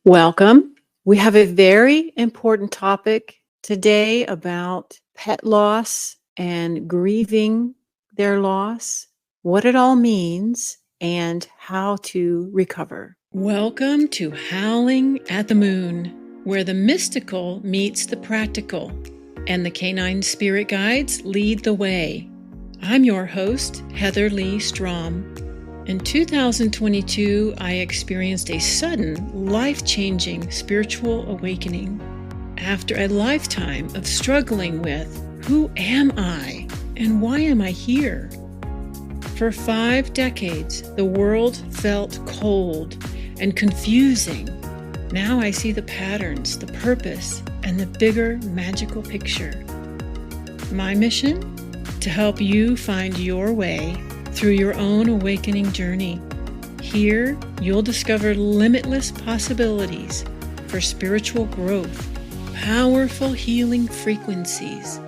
Welcome. We have a very important topic today about pet loss and grieving their loss, what it all means, and how to recover. Welcome to Howling at the Moon, where the mystical meets the practical, and the canine spirit guides lead the way. I'm your host, Leigh Strom. In 2022, I experienced a sudden, life-changing spiritual awakening. After a lifetime of struggling with, who am I and why am I here? For 5 decades, the world felt cold and confusing. Now I see the patterns, the purpose, and the bigger magical picture. My mission? To help you find your way through your own awakening journey. Here, you'll discover limitless possibilities for spiritual growth, powerful healing frequencies,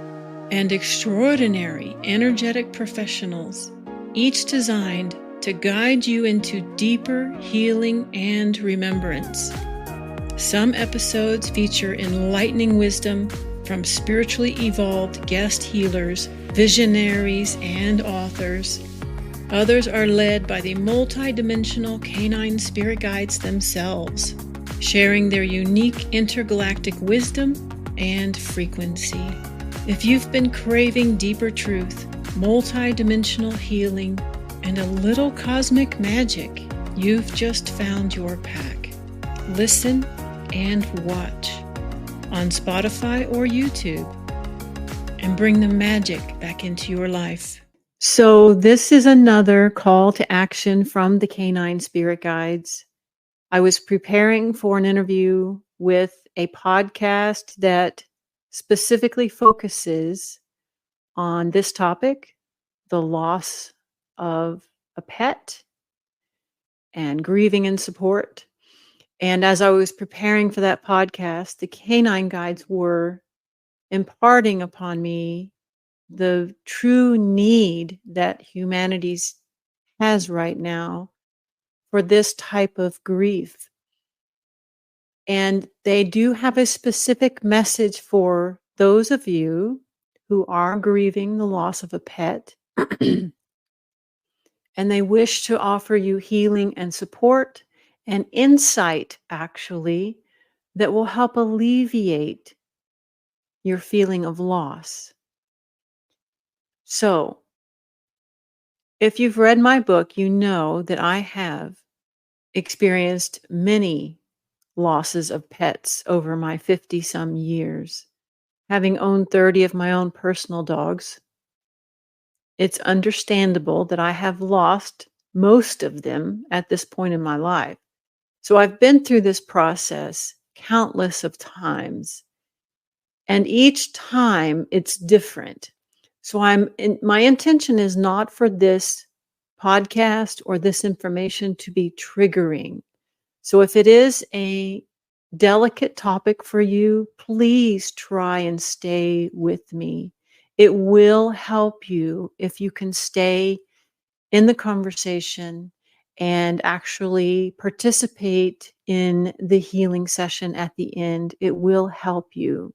and extraordinary energetic professionals, each designed to guide you into deeper healing and remembrance. Some episodes feature enlightening wisdom from spiritually evolved guest healers, visionaries, and authors. Others are led by the multi-dimensional canine spirit guides themselves, sharing their unique intergalactic wisdom and frequency. If you've been craving deeper truth, multi-dimensional healing, and a little cosmic magic, you've just found your pack. Listen and watch on Spotify or YouTube and bring the magic back into your life. So this is another call to action from the Canine Spirit Guides. I was preparing for an interview with a podcast that specifically focuses on this topic, the loss of a pet and grieving and support. And as I was preparing for that podcast, the Canine Guides were imparting upon me the true need that humanity has right now for this type of grief. And they do have a specific message for those of you who are grieving the loss of a pet. And they wish to offer you healing and support and insight, actually, that will help alleviate your feeling of loss. So, if you've read my book, you know that I have experienced many losses of pets over my 50-some years. Having owned 30 of my own personal dogs, it's understandable that I have lost most of them at this point in my life. So I've been through this process countless of times, and each time it's different. So my intention is not for this podcast or this information to be triggering. So if it is a delicate topic for you, please try and stay with me. It will help you if you can stay in the conversation and actually participate in the healing session at the end. It will help you.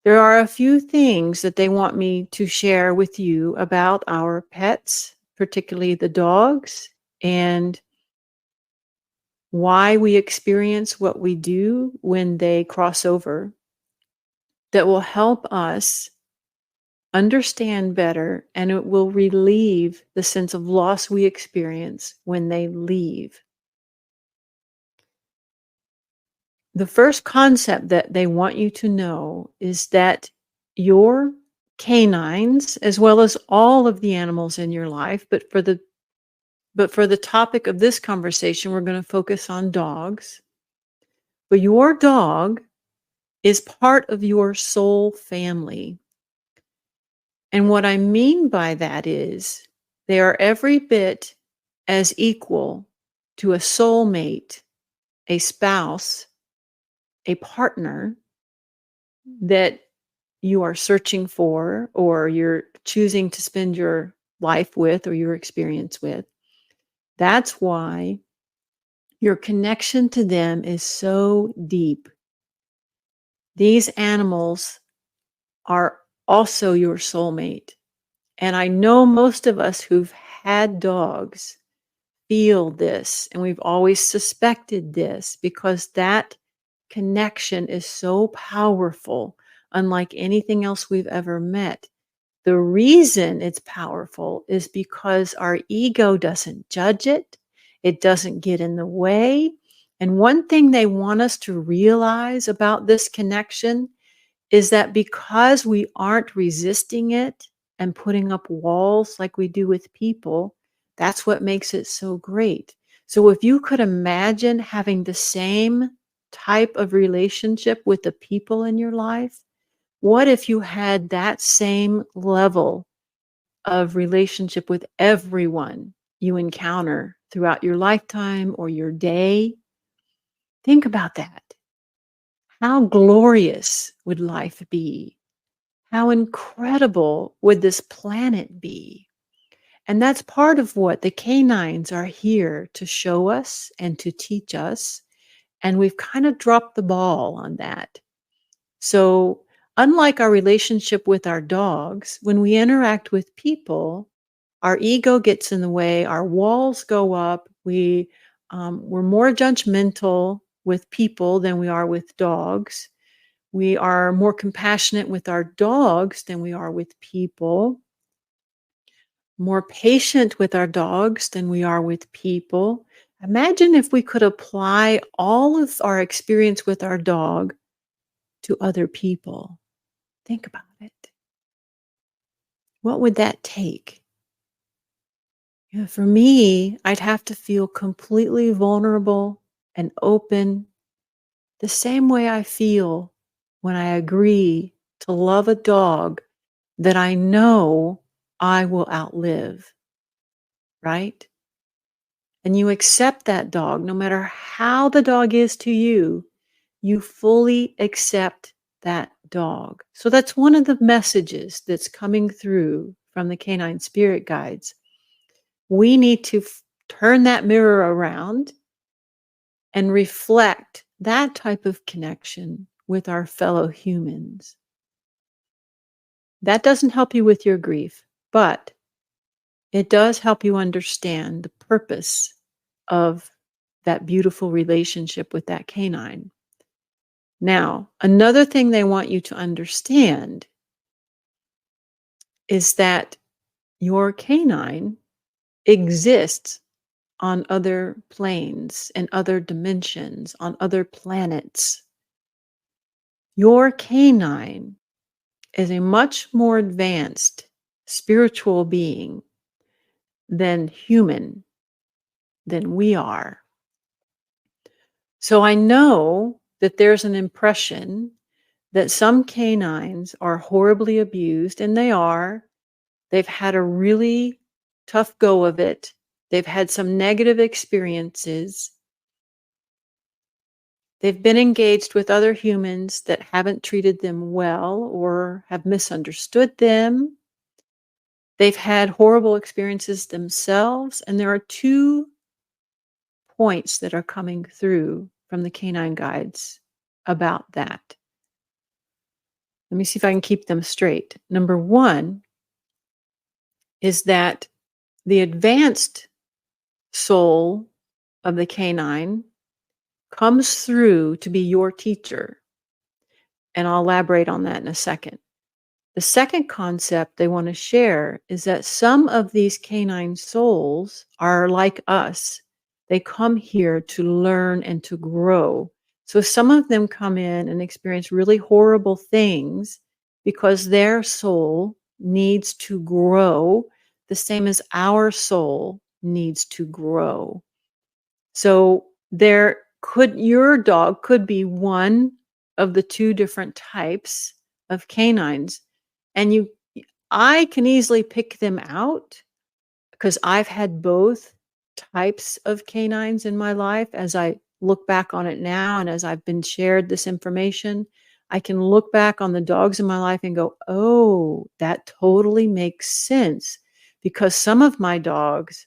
There are a few things that they want me to share with you about our pets, particularly the dogs, and why we experience what we do when they cross over, that will help us understand better, and it will relieve the sense of loss we experience when they leave. The first concept that they want you to know is that your canines, as well as all of the animals in your life, but for the topic of this conversation, we're going to focus on dogs. But your dog is part of your soul family. And what I mean by that is they are every bit as equal to a soulmate, a spouse, a partner that you are searching for, or you're choosing to spend your life with, or your experience with. That's why Your connection to them is so deep. These animals are also your soulmate. And I know most of us who've had dogs feel this, and we've always suspected this because that connection is so powerful, unlike anything else we've ever met. The reason it's powerful is because our ego doesn't judge it, it doesn't get in the way. And one thing they want us to realize about this connection is that because we aren't resisting it and putting up walls like we do with people, that's what makes it so great. So if you could imagine having the same type of relationship with the people in your life, what if you had that same level of relationship with everyone you encounter throughout your lifetime or your day? Think about that. How glorious would life be? How incredible would this planet be? And that's part of what the canines are here to show us and to teach us. And we've kind of dropped the ball on that. So, unlike our relationship with our dogs, when we interact with people, our ego gets in the way, our walls go up, we're more judgmental with people than we are with dogs. We are more compassionate with our dogs than we are with people, more patient with our dogs than we are with people. Imagine if we could apply all of our experience with our dog to other people. Think about it. What would that take? For me, I'd have to feel completely vulnerable and open the same way I feel when I agree to love a dog that I know I will outlive, right? And you accept that dog, no matter how the dog is to you, you fully accept that dog. So that's one of the messages that's coming through from the canine spirit guides. We need to turn that mirror around and reflect that type of connection with our fellow humans. That doesn't help you with your grief, but it does help you understand the purpose of that beautiful relationship with that canine. Now, another thing they want you to understand is that your canine exists on other planes and other dimensions, on other planets. Your canine is a much more advanced spiritual being than human, than we are. So I know that there's an impression that some canines are horribly abused, and they are. They've had a really tough go of it. They've had some negative experiences. They've been engaged with other humans that haven't treated them well or have misunderstood them. They've had horrible experiences themselves, and there are two points that are coming through from the canine guides about that. Let me see if I can keep them straight. Number one is that the advanced soul of the canine comes through to be your teacher. And I'll elaborate on that in a second. The second concept they want to share is that some of these canine souls are like us. They come here to learn and to grow. So some of them come in and experience really horrible things because their soul needs to grow the same as our soul needs to grow. So your dog could be one of the two different types of canines. And I can easily pick them out because I've had both types of canines in my life. As I look back on it now, and as I've been shared this information, I can look back on the dogs in my life and go, oh, that totally makes sense. Because some of my dogs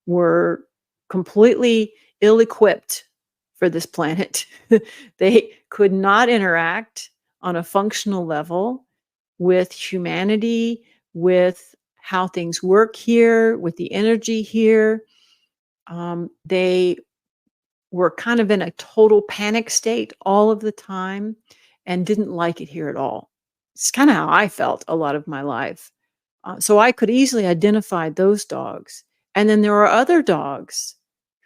were completely ill-equipped for this planet. They could not interact on a functional level with humanity, with how things work here, with the energy here. They were kind of in a total panic state all of the time and didn't like it here at all. It's kind of how I felt a lot of my life. So I could easily identify those dogs. And then there are other dogs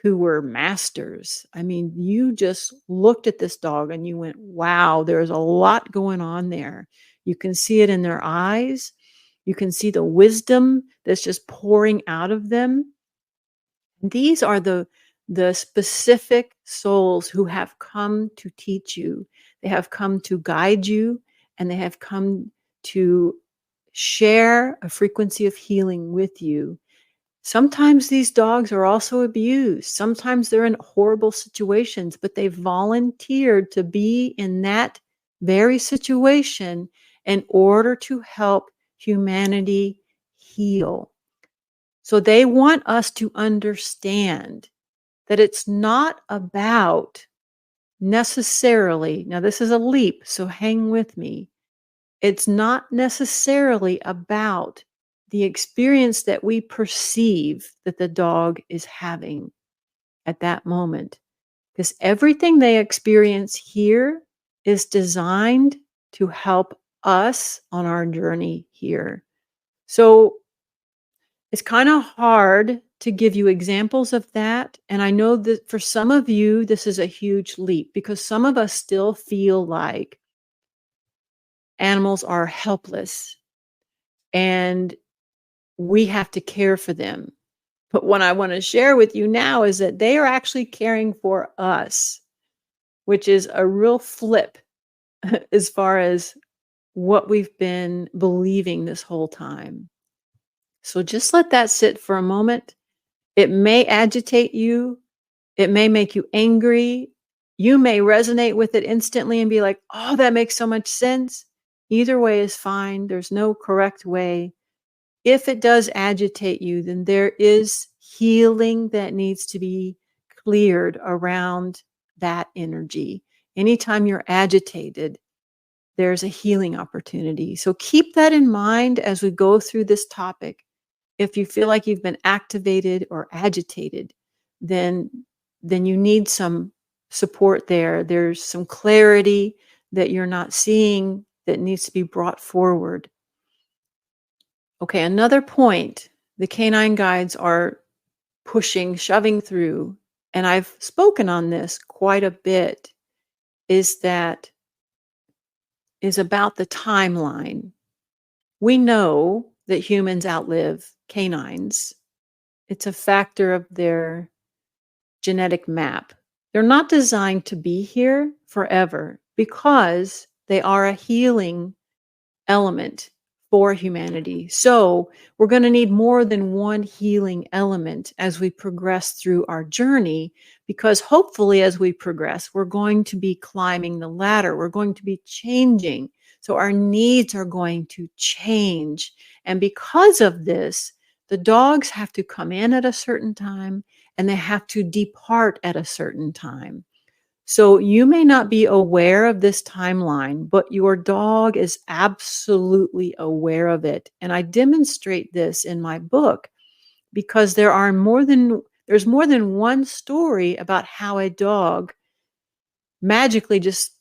who were masters. I mean, you just looked at this dog and you went, wow, there's a lot going on there. You can see it in their eyes. You can see the wisdom that's just pouring out of them. These are the specific souls who have come to teach you. They have come to guide you, and they have come to share a frequency of healing with you. Sometimes these dogs are also abused. Sometimes they're in horrible situations, but they volunteered to be in that very situation in order to help humanity heal. So they want us to understand that it's not about necessarily, now this is a leap, so hang with me. It's not necessarily about the experience that we perceive that the dog is having at that moment. Because everything they experience here is designed to help us on our journey here. So it's kind of hard to give you examples of that. And I know that for some of you, this is a huge leap because some of us still feel like animals are helpless and we have to care for them. But what I want to share with you now is that they are actually caring for us, which is a real flip as far as what we've been believing this whole time. So just let that sit for a moment. It may agitate you. It may make you angry. You may resonate with it instantly and be like, oh, that makes so much sense. Either way is fine. There's no correct way. If it does agitate you, then there is healing that needs to be cleared around that energy. Anytime you're agitated, there's a healing opportunity. So keep that in mind as we go through this topic. If you feel like you've been activated or agitated, then you need some support there. There's some clarity that you're not seeing that needs to be brought forward. Okay, another point the canine guides are pushing, shoving through, and I've spoken on this quite a bit, is about the timeline. We know that humans outlive canines. It's a factor of their genetic map. They're not designed to be here forever because they are a healing element for humanity. So we're going to need more than one healing element as we progress through our journey, because hopefully as we progress, we're going to be climbing the ladder. We're going to be changing. So our needs are going to change. And because of this, the dogs have to come in at a certain time and they have to depart at a certain time. So you may not be aware of this timeline, but your dog is absolutely aware of it. And I demonstrate this in my book because there's more than one story about how a dog magically just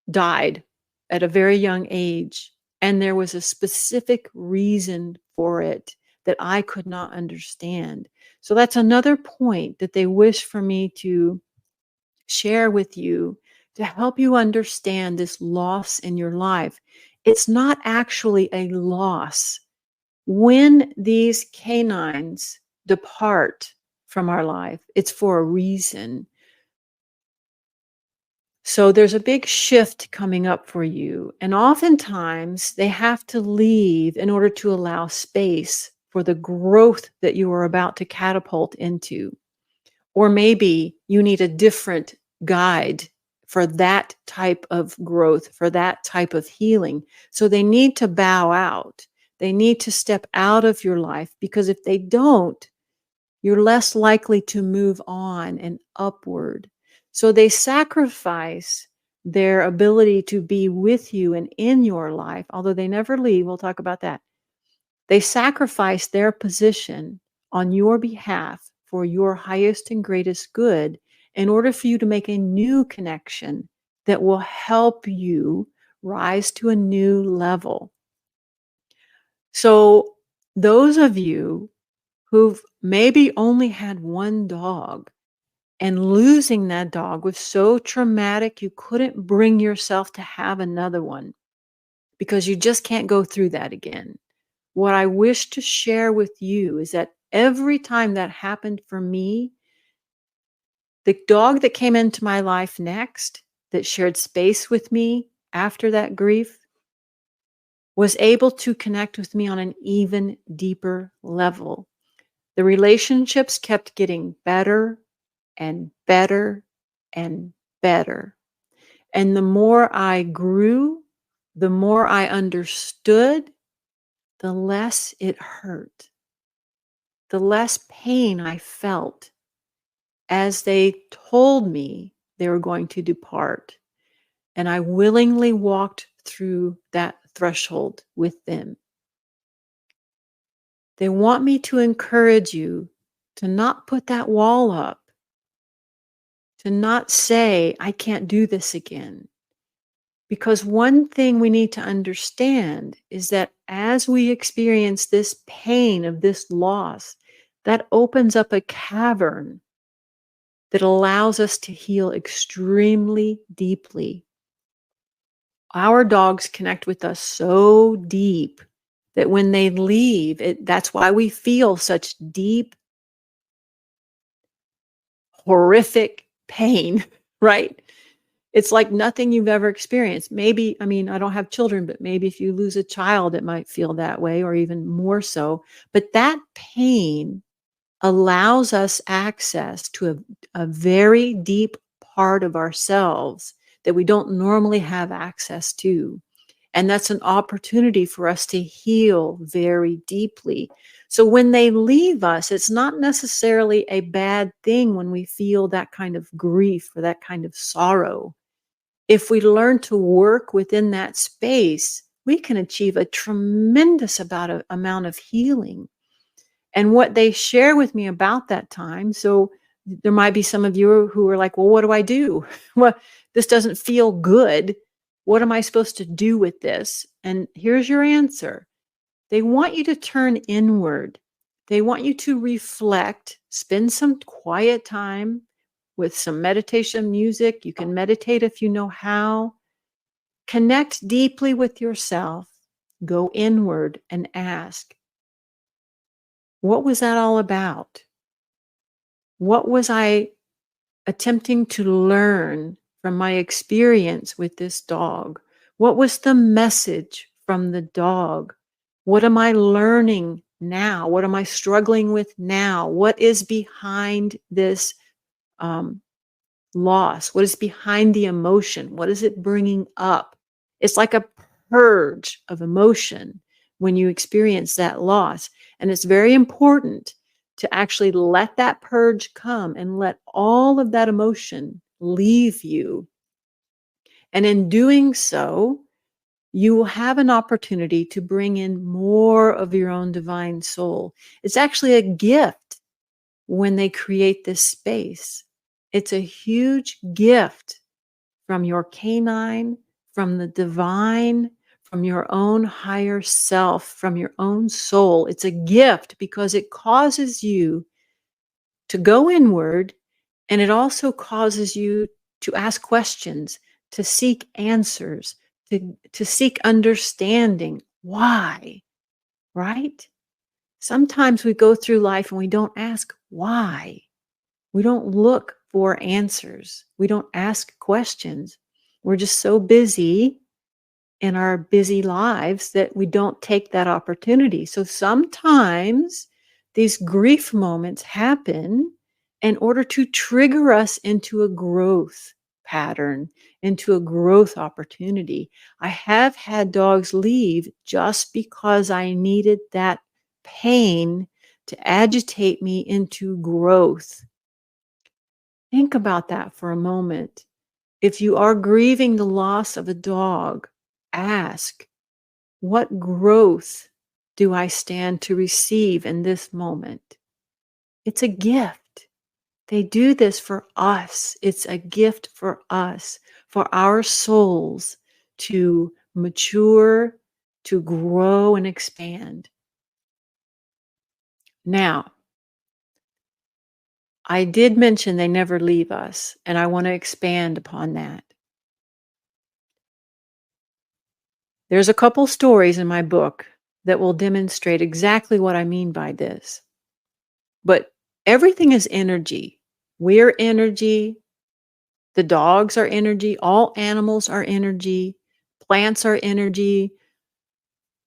died at a very young age. And there was a specific reason for it that I could not understand. So that's another point that they wish for me to share with you to help you understand this loss in your life. It's not actually a loss. When these canines depart from our life, it's for a reason. So there's a big shift coming up for you. And oftentimes they have to leave in order to allow space for the growth that you are about to catapult into. Or maybe you need a different guide for that type of growth, for that type of healing. So they need to bow out. They need to step out of your life, because if they don't, you're less likely to move on and upward. So they sacrifice their ability to be with you and in your life, although they never leave. We'll talk about that. They sacrifice their position on your behalf for your highest and greatest good in order for you to make a new connection that will help you rise to a new level. So, those of you who've maybe only had one dog and losing that dog was so traumatic you couldn't bring yourself to have another one because you just can't go through that again. What I wish to share with you is that every time that happened for me, the dog that came into my life next, that shared space with me after that grief, was able to connect with me on an even deeper level. The relationships kept getting better and better and better. And the more I grew, the more I understood, the less it hurt, the less pain I felt as they told me they were going to depart. And I willingly walked through that threshold with them. They want me to encourage you to not put that wall up, to not say, I can't do this again. Because one thing we need to understand is that as we experience this pain of this loss, that opens up a cavern that allows us to heal extremely deeply. Our dogs connect with us so deep that when they leave, that's why we feel such deep, horrific pain, right? It's like nothing you've ever experienced. Maybe, I mean, I don't have children, but maybe if you lose a child, it might feel that way or even more so. But that pain allows us access to a very deep part of ourselves that we don't normally have access to. And that's an opportunity for us to heal very deeply. So when they leave us, it's not necessarily a bad thing when we feel that kind of grief or that kind of sorrow. If we learn to work within that space, we can achieve a tremendous amount of healing. And what they share with me about that time, so there might be some of you who are like, well, what do I do? Well, this doesn't feel good. What am I supposed to do with this? And here's your answer. They want you to turn inward. They want you to reflect, spend some quiet time with some meditation music. You can meditate if you know how. Connect deeply with yourself. Go inward and ask, what was that all about? What was I attempting to learn from my experience with this dog? What was the message from the dog? What am I learning now? What am I struggling with now? What is behind this loss? What is behind the emotion? What is it bringing up? It's like a purge of emotion when you experience that loss. And it's very important to actually let that purge come and let all of that emotion leave you. And in doing so, you will have an opportunity to bring in more of your own divine soul. It's actually a gift when they create this space. It's a huge gift from your canine, from the divine, from your own higher self, from your own soul. It's a gift because it causes you to go inward, and it also causes you to ask questions, to seek answers, to seek understanding. Why? Right? Sometimes we go through life and we don't ask why. We don't look for answers. We don't ask questions. We're just so busy in our busy lives that we don't take that opportunity. So sometimes these grief moments happen in order to trigger us into a growth pattern, into a growth opportunity. I have had dogs leave just because I needed that pain to agitate me into growth. Think about that for a moment. If you are grieving the loss of a dog, ask, what growth do I stand to receive in this moment? It's a gift. They do this for us. It's a gift for us, for our souls to mature, to grow and expand. Now, I did mention they never leave us, and I want to expand upon that. There's a couple stories in my book that will demonstrate exactly what I mean by this. But everything is energy. We're energy. The dogs are energy. All animals are energy. Plants are energy.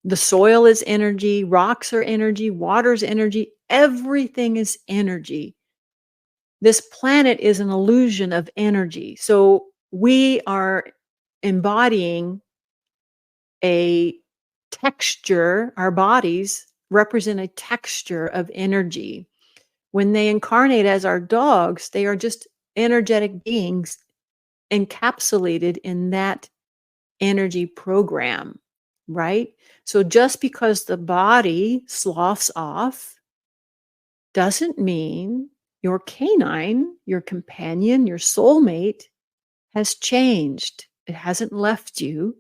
The soil is energy. Rocks are energy. Water's energy. Everything is energy. This planet is an illusion of energy. So we are embodying a texture. Our bodies represent a texture of energy. When they incarnate as our dogs, they are just energetic beings encapsulated in that energy program, right? So just because the body sloughs off doesn't mean your canine, your companion, your soulmate has changed. It hasn't left you.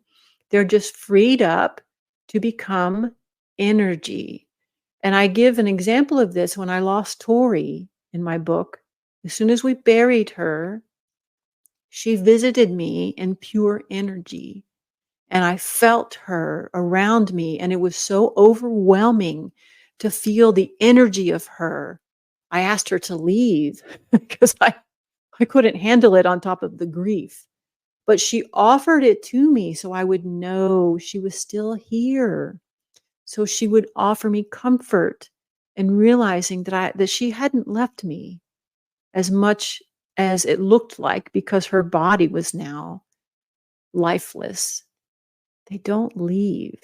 They're just freed up to become energy. And I give an example of this when I lost Tori in my book. As soon as we buried her, she visited me in pure energy. And I felt her around me, and it was so overwhelming to feel the energy of her. I asked her to leave because I couldn't handle it on top of the grief. But she offered it to me so I would know she was still here. So she would offer me comfort and realizing that she hadn't left me as much as it looked like because her body was now lifeless. They don't leave.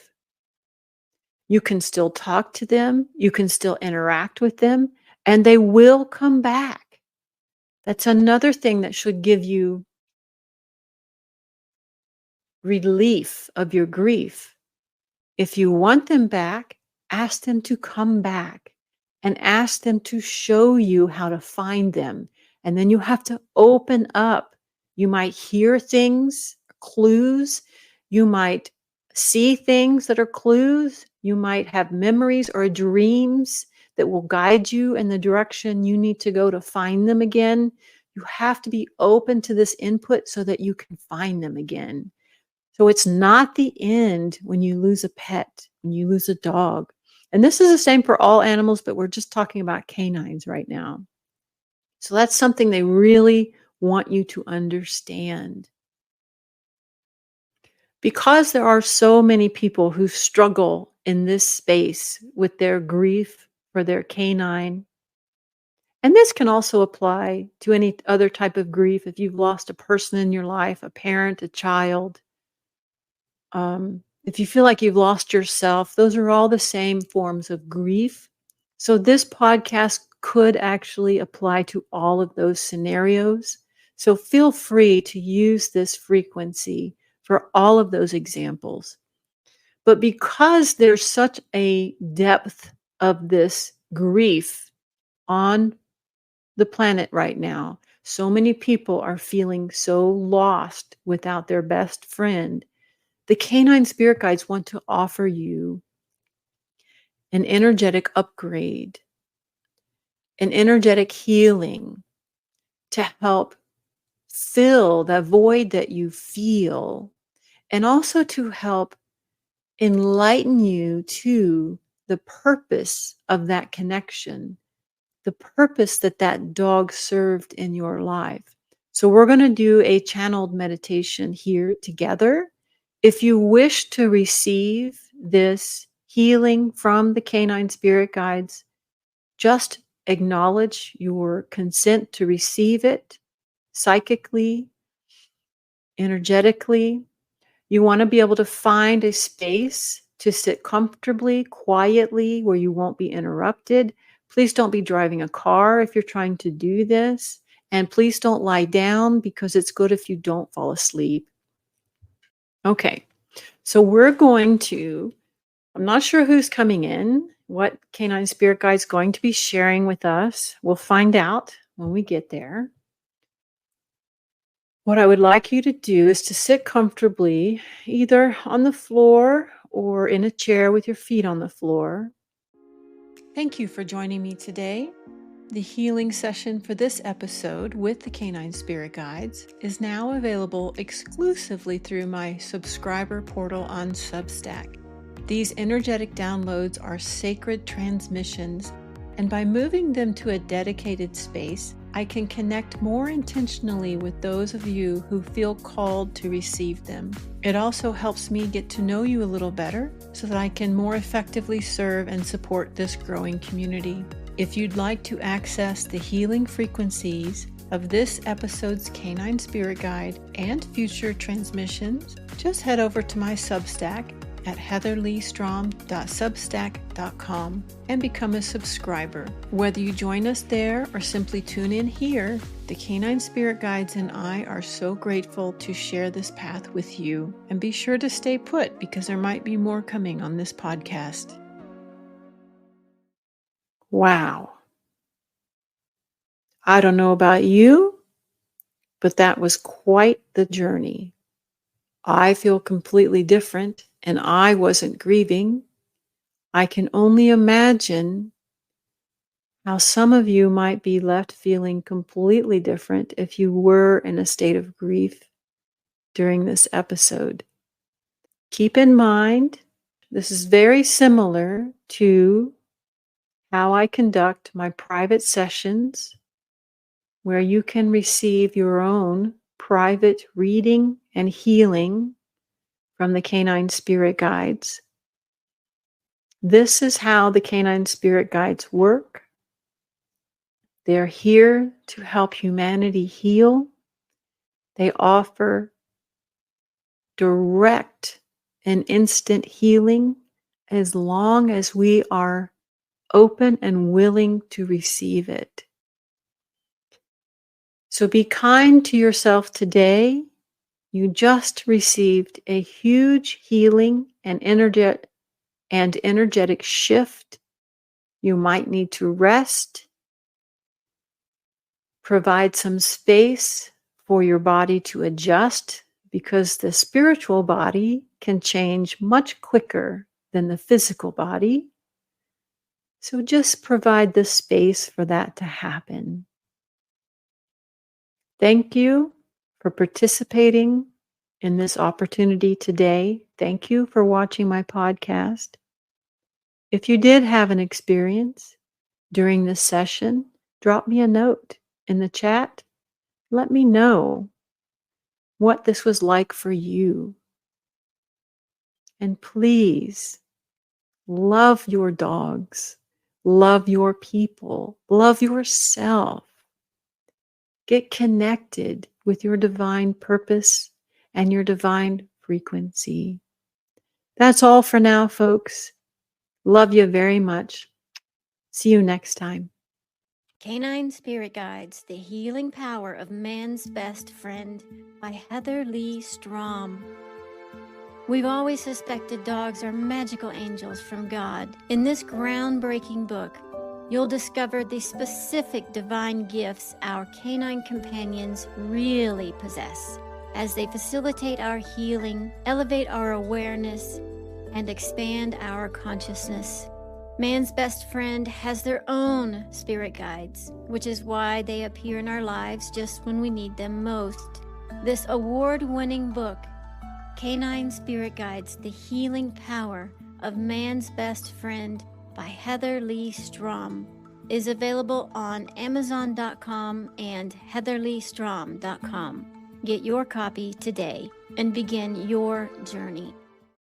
You can still talk to them, you can still interact with them, and they will come back. That's another thing that should give you relief of your grief. If you want them back, ask them to come back and ask them to show you how to find them. And then you have to open up. You might hear things, clues. You might see things that are clues. You might have memories or dreams that will guide you in the direction you need to go to find them again. You have to be open to this input so that you can find them again. So it's not the end when you lose a pet, when you lose a dog. And this is the same for all animals, but we're just talking about canines right now. So that's something they really want you to understand. Because there are so many people who struggle in this space with their grief for their canine, and this can also apply to any other type of grief. If you've lost a person in your life, a parent, a child, if you feel like you've lost yourself, those are all the same forms of grief. So this podcast could actually apply to all of those scenarios. So feel free to use this frequency for all of those examples. But because there's such a depth of this grief on the planet right now, so many people are feeling so lost without their best friend. The canine spirit guides want to offer you an energetic upgrade, an energetic healing to help fill that void that you feel, and also to help enlighten you to the purpose of that connection, the purpose that that dog served in your life. So we're going to do a channeled meditation here together. If you wish to receive this healing from the canine spirit guides, just acknowledge your consent to receive it psychically, energetically. You want to be able to find a space to sit comfortably, quietly, where you won't be interrupted, Please don't be driving a car if you're trying to do this. And please don't lie down because it's good if you don't fall asleep. Okay, so I'm not sure who's coming in, what Canine Spirit Guide's going to be sharing with us. We'll find out when we get there. What I would like you to do is to sit comfortably, either on the floor or in a chair with your feet on the floor. Thank you for joining me today. The healing session for this episode with the Canine Spirit Guides is now available exclusively through my subscriber portal on Substack. These energetic downloads are sacred transmissions, and by moving them to a dedicated space, I can connect more intentionally with those of you who feel called to receive them. It also helps me get to know you a little better so that I can more effectively serve and support this growing community. If you'd like to access the healing frequencies of this episode's Canine Spirit Guide and future transmissions, just head over to my Substack at heatherleighstrom.substack.com and become a subscriber. Whether you join us there or simply tune in here, the Canine Spirit Guides and I are so grateful to share this path with you. And be sure to stay put because there might be more coming on this podcast. Wow. I don't know about you, but that was quite the journey. I feel completely different, and I wasn't grieving. I can only imagine how some of you might be left feeling completely different if you were in a state of grief during this episode. Keep in mind, this is very similar to how I conduct my private sessions, where you can receive your own private reading and healing from the Canine Spirit Guides. This is how the Canine Spirit Guides work. They're here to help humanity heal. They offer direct and instant healing as long as we are open and willing to receive it. So be kind to yourself today. You just received a huge healing and energetic shift. You might need to rest, provide some space for your body to adjust, because the spiritual body can change much quicker than the physical body. So just provide the space for that to happen. Thank you for participating in this opportunity today. Thank you for watching my podcast. If you did have an experience during this session, drop me a note in the chat. Let me know what this was like for you. And please love your dogs, love your people, love yourself. Get connected with your divine purpose and your divine frequency. That's all for now, folks. Love you very much. See you next time. Canine Spirit Guides, The Healing Power of Man's Best Friend by Leigh Strom. We've always suspected dogs are magical angels from God. In this groundbreaking book, you'll discover the specific divine gifts our canine companions really possess, as they facilitate our healing, elevate our awareness, and expand our consciousness. Man's best friend has their own spirit guides, which is why they appear in our lives just when we need them most. This award-winning book, Canine Spirit Guides, The Healing Power of Man's Best Friend by Leigh Strom, is available on Amazon.com and heatherleighstrom.com. Get your copy today and begin your journey.